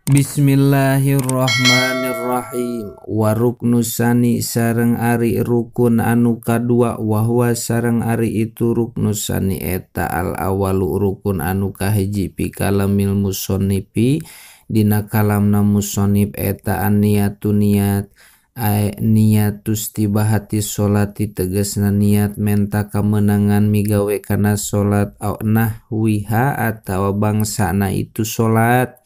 Bismillahirrahmanirrahim. Waruknusani sareng ari rukun anu kadua wahwa sareng ari itu ruknusani eta al awalu rukun anu kahiji pi kalamil musonnifi dina kalamna musonnif eta an-niyatu niat niatus tibahati sholati tegasna niat menta kemenangan migawe kana sholat au nahwiha atawa bangsana itu sholat.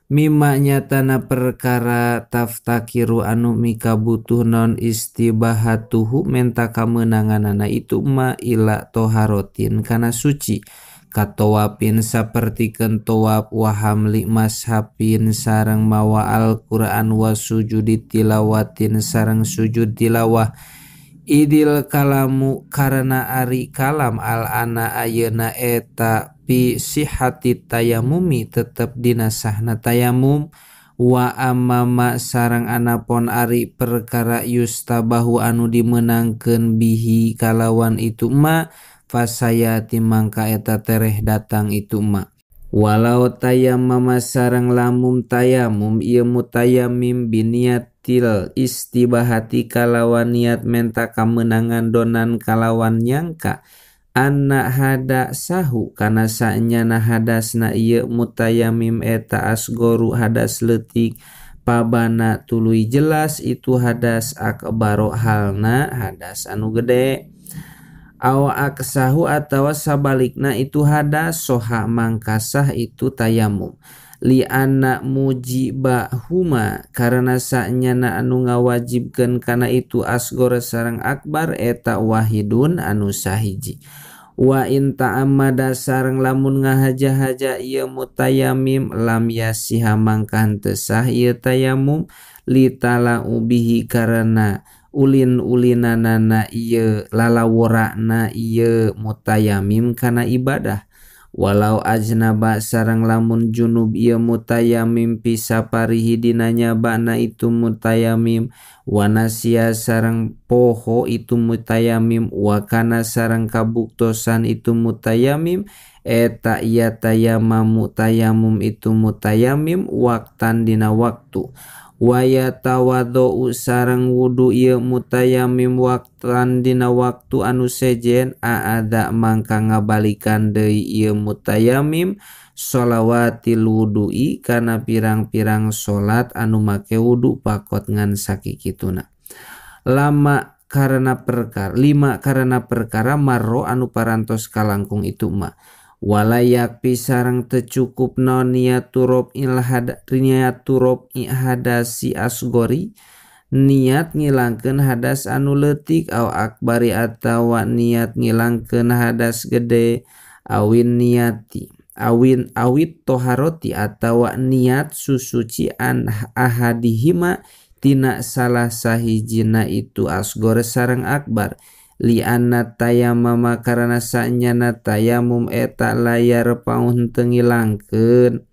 Mimma nyatana perkara taftakiru anu mika butuh non istibahatuhu menta kamenanganana itu ma ila toharotin kana suci katowapin sapertikeun towap wahamli mashapin sareng mawa Al-Qur'an wa sujudi tilawatin sareng sujud tilawah idil kalamu karena ari kalam al-ana ayeuna eta pi sihati tayamumi tetep dina sahna tayamum wa amama sareng anapon ari perkara yustabahu anu dimenangkeun bihi kalawan itu ma fasayati mangka eta tereh datang itu ma walau tayammama sareng lamum tayamum ieu mutayammim biniatil istibahati kalawan niat menta kamenangan donan kalawan nyangka anak hada sahu kana sanyana hadasna ieu mutayammim eta asgoru hadas leutik pabana tuluy jelas itu hadas akbaro halna hadas anu gede aw aksahu atawa sabalikna itu hadas soha mangkasah itu tayamum li anak mujibahuma karena sanyana anu ngawajibkeun kana itu asgor sareng akbar eta wahidun anu sahiji wa in ta'ammada sareng lamun ngahaja-haja ieu mutayammim lam yasiha mangka henteu sah ieu tayamum li tala ubihi karena ulin-ulinanana ieu lalaworana ieu mutayammim kana ibadah walau ajnaba sareng lamun junub ieu mutayammim pisaparihi dina nyabana itu mutayammim wa nasiya sareng poho itu mutayammim wa kana sareng kabuktosan itu mutayammim eta iya tayammamu tayamum itu mutayammim waktan dina waktu wa yatawaddu sareng wudu ieu mutayammim waktan dina waktu anu sejen aada mangka ngabalikan deui ieu mutayammim sholawatil wudu'i kana pirang-pirang salat anu make wudu pakot ngan sakikituna lima karena perkara marro anu parantos kalangkung itu ma walayak pisarang tecukup non niaturob hadasi asgori niat ngilangkeun hadas anu leutik au akbari atawa niat ngilangkeun hadas gede awit toharoti atawa niat susucian ahadihima tina salah sahijina itu asgor sareng akbar li anna tayammama karana sanyana tayamum eta layar paun tengilangkeun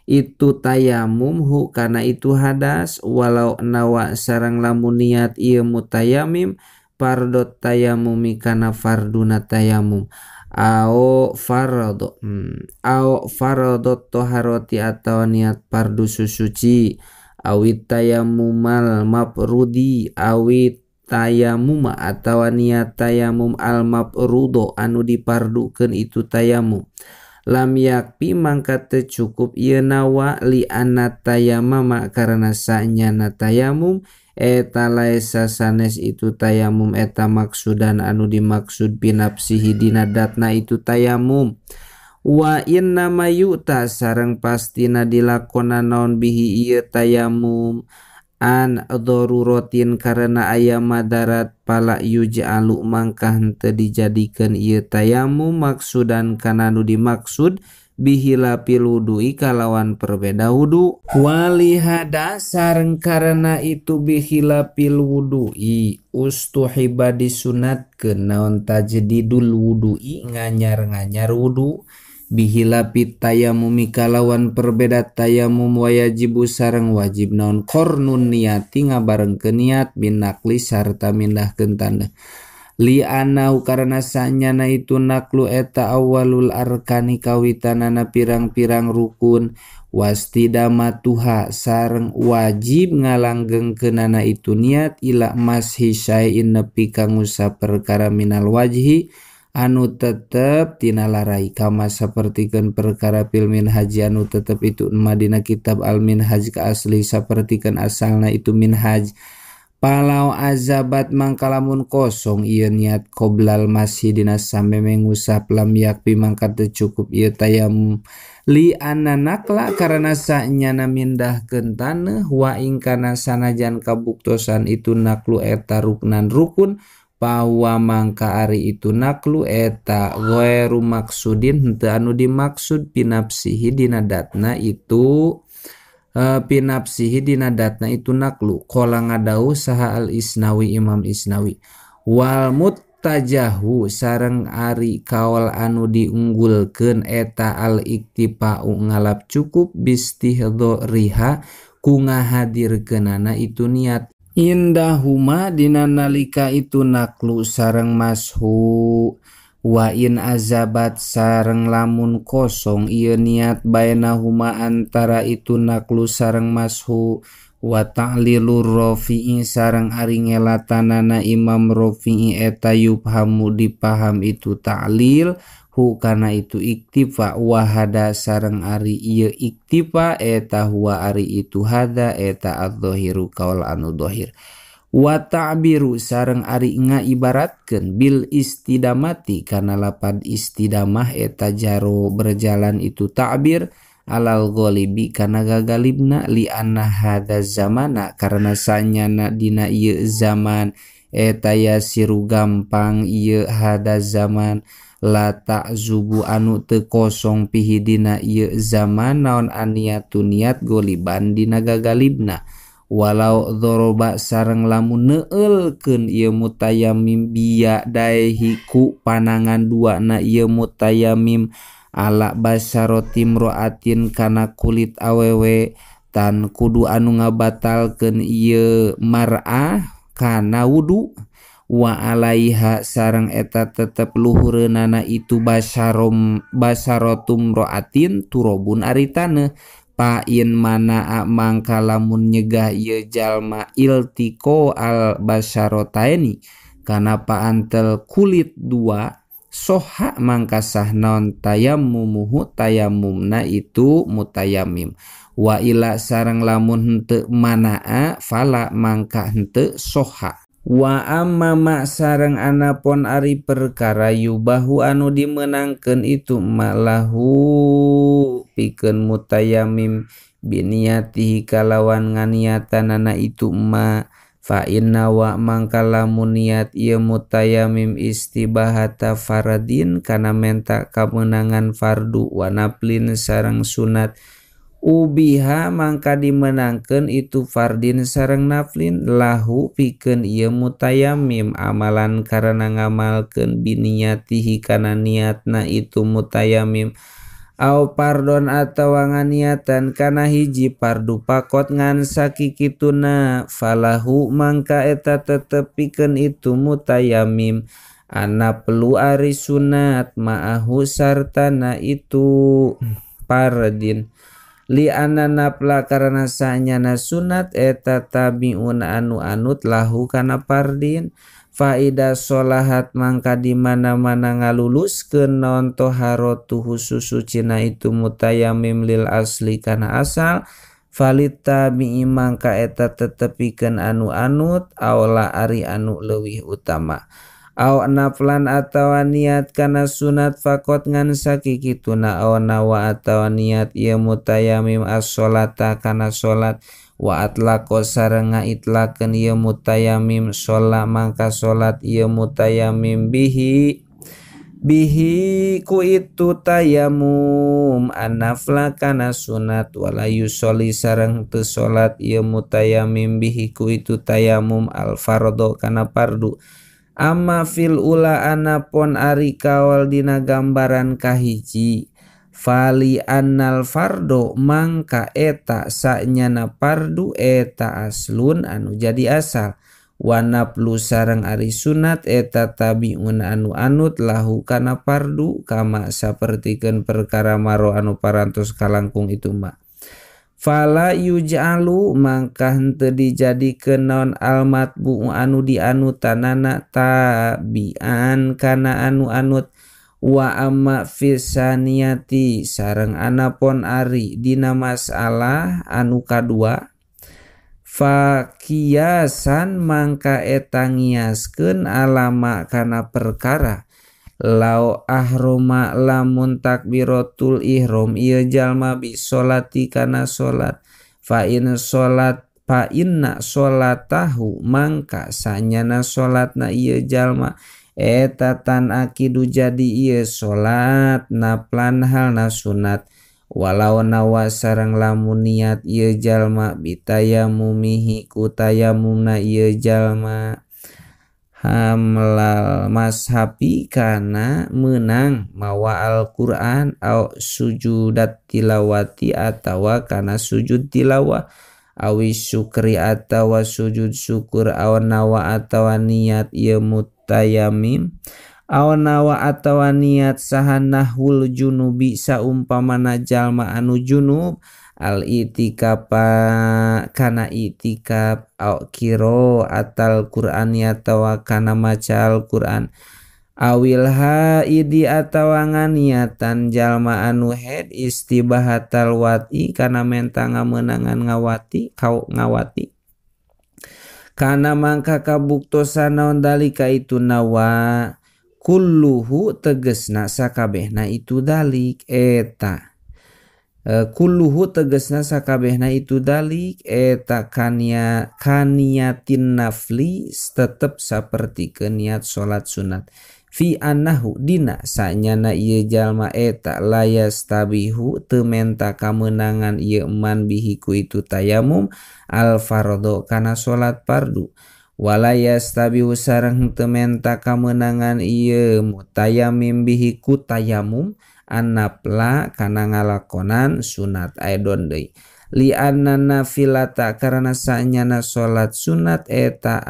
itu tayamum hu kana itu hadas walau nawa sareng lamun niat ieu mutayammim fardot tayamumi kana farduna tayamum au faradot toharoti atau niat fardu susuci awit tayammumal mafrudi awit tayamum atawa niat tayamum al mafrudo anu dipardukeun itu tayamum lam yakfi mangka teu cukup ieu nawa li anna tayammama karena sanyana tayamum eta laisa sanes itu tayamum eta maksudan anu dimaksud binapsihi dina datna itu tayamum wa inna mayuta sareng pastina dilakona naon bihi ieu tayamum an darurotin karena aya madarat pala yuj'alu mangka henteu dijadikeun ieu tayamum maksudan kana nu dimaksud bihila piludui kalawan perbeda wudu walihada sareng karena itu bihila pilwudui ustuhiba disunatkeun naon tajdidul wudui nganyar-nganyar wudu bihilapi tayamumi kalawan perbeda tayamum wajibu sareng wajib naon kornun niati ngabarengkeun niat bin nakli sarta mindahkeun tanda li anau karena sanyana itu naklu eta awalul arkani kawitanana pirang-pirang rukun wastidamatuha sareng wajib ngalanggengkeunana itu niat ila mashi syai'in nepi ka ngusa perkara minal wajhi anu tetep tina larai kama sapertikeun perkara fil minhaj anu tetep itu madina kitab al minhaj ka asli sapertikeun asalna itu minhaj. Palau azabat mangkalamun kosong ieu niat qoblal masih dina sampe mengusap lam yakfi mangka teu cukup ieu tayamum li ananakla karena sanyana mindahkeun taneuh wa ingkana sanajan kabuktosan itu naklu eta ruknan rukun bahwa mangka ari itu naklu eta ghairu maksudin henteu anu dimaksud pinapsihi dina datna itu pinapsihi dina datna itu naklu qala ngadau saha al Isnawi Imam Isnawi wal muttajahu sareng ari kaul anu diunggulkeun eta al iktifa'u ngalap cukup bistihdhariha ku ngahadirkeunana itu niat indahuma dina nalika itu naklu sareng mashu wa in azabat sareng lamun kosong ieu niat bainahuma antara itu naklu sareng mashu wa ta'lilur rafi'i sareng ari ngelatanana Imam Rafi'i eta yubhamu dipaham itu ta'lil hu kana itu iktifa wa hada sareng ari ieu iktifa eta huwa ari itu hada eta adz-dzahiru qaul anu dhahir wa ta'biru sareng ari ngaibaratkeun bil istidamati kana lapad istidamah eta jaro berjalan itu ta'bir alal ghalibi kana gagalibna li anna hadza zamana karena sanyana dina ieu zaman eta yasiru gampang ieu hadza zaman la ta'zubu anu teu kosong pihi dina ieu zaman naon aniatu niat goliban dina gagalibna walau dzoroba sareng lamun neulkeun ieu mutayammim biya daehi ku panangan duana ieu mutayammim ala basyarotim roatin kana kulit awewe tan kudu anu ngabatalkeun ieu mar'ah kana wudu wa alaiha sareng eta tetep luhureunana itu basyarotum roatin turobun ari taneuh pain mana mangka lamun nyegah ieu jalma iltiko al basyarotaini kana paantel kulit dua soha mangka sah naon tayammumuhu tayammumna itu mutayammim wa ila sareng lamun henteu manaa fala mangka henteu soha wa amma ma sareng anapun ari perkara yubahu anu dimenangkeun itu malahu pikeun mutayammim biniatihi kalawan nganiatanana itu ma fa inna wa mangka lamun niat ieu mutayammim istibahata faradin kana menta kameunangan fardu wa naflin sareng sunat ubiha mangka dimenangkeun itu fardin sareng naflin lahu pikeun ieu mutayammim amalan karena ngamalkeun biniatihi kana niatna itu mutayammim au pardon atawa nganiatan kana hiji pardu pakot ngan sakikituna falahu mangka eta tetep pikeun itu mutayammim anaplu ari sunat ma'ahu sartana itu pardin li ananapla karena sanyana sunat eta tabiun anu anut lahu kana pardin faida sholahat mangka di mana-mana ngaluluskeun naon toharotu khusus sucina itu mutayammim lil asli kana asal falit tabi'i mangka eta tetepikeun anu anut aula ari anu leuwih utama au naflan atawa niat kana sunat fakot ngan sakikituna au nawa atawa niat ieu mutayammim as-sholata kana salat wa atlaqo sareng ngaitlakeun ieu mutayammim sholat mangka salat ieu mutayammim bihi ku itu tayamum anafla kana sunat wala yusolli sareng teu salat ieu mutayammim bihi ku itu tayamum al fardhu kana fardu amma fil ula anapun ari kawal dina gambaran kahiji fali annal fardo mangka eta sanyana fardu eta aslun anu jadi asal wa naflu sareng ari sunat eta tabiun anu anut lahu kana fardu kama sapertikeun perkara maro anu parantos kalangkung itu mah. Fala yuj'alu mangka henteu dijadikeun naon almatbu anu dianutanana tabian kana anu anut wa amma fisaniyati sareng anapun ari dina masalah anu kadua fakiasan mangka eta ngiaskeun alama kana perkara lau ahroma lamun takbiratul ihram ieu jalma bi sholati kana salat fa inna sholatahu mangka sanyana salatna ieu jalma eta tan akidu jadi ieu salat naplan halna sunat walau nawa sareng lamun niat ieu jalma bitayamumihi ku tayamumna ieu jalma hamlal mashabi kana menang mawa Al-Quran au sujudat tilawati atawa kana sujud tilawah awi syukri atawa sujud syukur aw nawa atawa niat ieu mutayamim aw nawa atawa niat sahanahul junubi saumpamana jalma anu junub al itikapa kana itikaf au kiro atal Qur'an atawa kana maca Al-Qur'an awil haidi atawa nganiatan jalma anu haid istibahatal wati kana menta ngamenangan ngawati kana mangka kabuktosan naon dalika itu nawa kulluhu tegesna sakabehna itu dalik eta kulluhu tegesna sakabehna itu dalik eta kaniyatin nafli tetep sapertikeun niat salat sunat fi annahu dina sanyana ieu jalma eta layastabihu teu menta kamenangan ieu man bihi ku itu tayamum al fardhu kana salat fardu wala yastabihu sareng teu menta kamenangan ieu mutayamim bihi ku tayamum annapla kana ngalakonan sunat aidon deui li anna nafilata karana sanyana salat sunat eta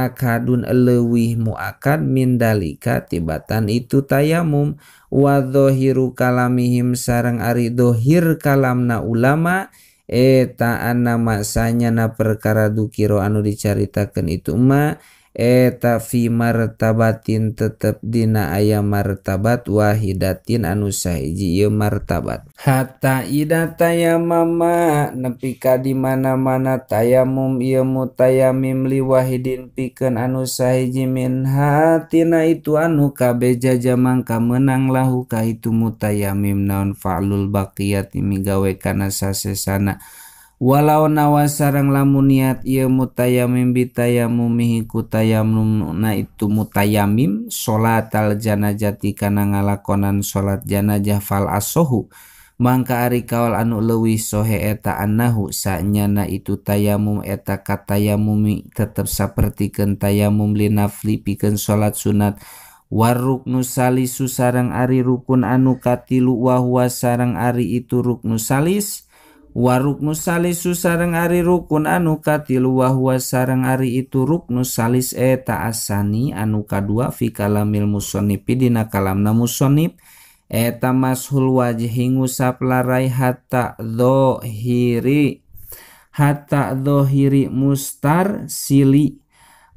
akadun leuwih muakad min dalika tibatan itu tayamum wa dhahiru kalamihim sareng ari dhahir kalamna ulama eta anna masanyana perkara dukiro anu dicaritakeun itu mah eta fi martabatin tetep dina aya martabat wahidatin anu sahiji ieu martabat hatta ida tayamama nepi ka di mana-mana tayamum ieu mutayamim li wahidin pikeun anu sahiji min hatina itu anu kabeh jaja mangka meunang lahu ka itu mutayamim naon fa'lul baqiyati migawe kana sasesana walau nawa sareng lamun niat ieu mutayamim bitayamumihi ku tayamumna itu mutayamim sholatal janazati kana ngalakonan salat janazah fal asohu mangka ari kaul anu leuwih sohe eta annahu sanyana itu tayamum eta katayamumi tetep sapertikeun tayamum linafli pikeun salat sunat waruknu salisu sareng ari rukun anu katilu wa huwa sareng ari itu ruknu salis waruknu salisu sareng ari rukun anu katilu wa huwa sareng ari itu ruknu salis eta asani anu kadua fi kalamil musannif dina kalamna musannif eta mashul wajhi ngusap larai hatta dhahiri mustar sili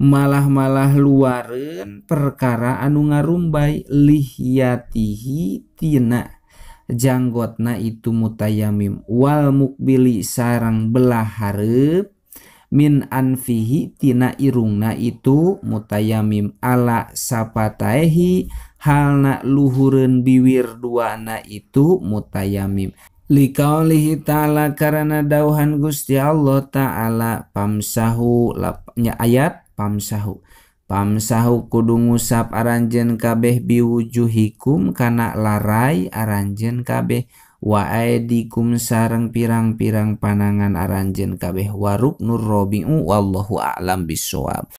malah luareun perkara anu ngarumbai lihyatihi tina janggotna itu mutayamim wal mukbili sarang belah hareup min anfihi tina irungna itu mutayamim ala sapataehi halna luhureun biwir duana itu mutayamim liqaulihi ta'ala karana dauhan Gusti Allah ta'ala pamsahu nya ayat pamsahu kudu ngusap aranjeun kabeh biwujuhikum kana larai aranjeun kabeh wa aidikum sareng pirang-pirang panangan aranjeun kabeh waruk nur rabi'u wallahu a'lam bissawab.